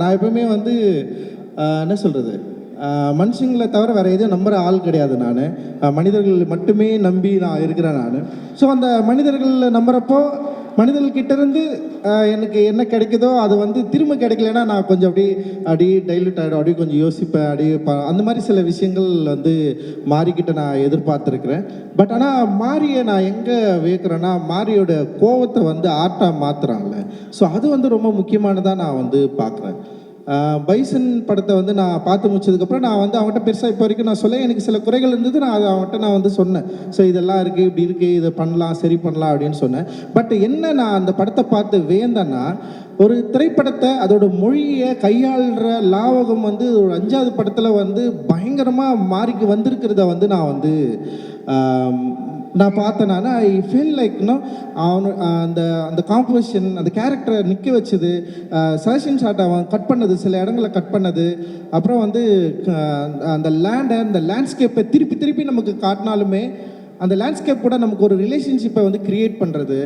நான் எப்பவுமே வந்து என்ன சொல்கிறது, மனுஷங்களை தவிர வேறு எதுவும் நம்புகிற ஆள் கிடையாது. நான் மனிதர்கள் மட்டுமே நம்பி நான் இருக்கிறேன் நான். ஸோ அந்த மனிதர்கள் நம்புகிறப்போ மனிதர்கள்கிட்ட இருந்து எனக்கு என்ன கிடைக்குதோ அது வந்து திரும்ப கிடைக்கலன்னா நான் கொஞ்சம் அப்படியே டைல்யூட் ஆகிடும், அப்படியே கொஞ்சம் யோசிப்பேன், அந்த மாதிரி சில விஷயங்கள் வந்து மாறிக்கிட்ட நான் எதிர்பார்த்துருக்குறேன். பட் ஆனால் மாரியை நான் எங்கே வைக்கிறேன்னா, மாரியோட கோவத்தை வந்து ஆர்ட்டாக மாற்றுறாங்கல்ல, ஸோ அது வந்து ரொம்ப முக்கியமானதாக நான் வந்து பார்க்குறேன். பைசன் படத்தை வந்து நான் பார்த்து முடிச்சதுக்கப்புறம் நான் வந்து அவங்ககிட்ட பெருசாக இப்போ வரைக்கும் நான் சொல்ல, எனக்கு சில குறைகள் இருந்தது. நான் அதை அவன்கிட்ட நான் வந்து சொன்னேன். ஸோ இதெல்லாம் இருக்குது, இப்படி இருக்குது, இதை பண்ணலாம், சரி பண்ணலாம் அப்படின்னு சொன்னேன். பட் என்ன நான் அந்த படத்தை பார்த்து வேந்தேன்னா, ஒரு திரைப்படத்தை அதோட மொழியை கையாளுற லாவகம் வந்து ஒரு 5வது படத்தில் வந்து பயங்கரமாக மாறிக்கு வந்திருக்கிறத வந்து நான் வந்து நான் பார்த்தேன். ஐ ஃபீல் லைக் அந்த அந்த காம்போசிஷன், அந்த கேரக்டரை நிற்க வச்சது, சஜஷன் ஷாட் அவன் கட் பண்ணது, சில இடங்களை கட் பண்ணது, அப்புறம் வந்து அந்த அந்த லேண்ட்ஸ்கேப்பை திருப்பி திருப்பி நமக்கு காட்டினாலுமே அந்த லேண்ட்ஸ்கேப் கூட நமக்கு ஒரு ரிலேஷன்ஷிப்பை வந்து கிரியேட் பண்ணுறது.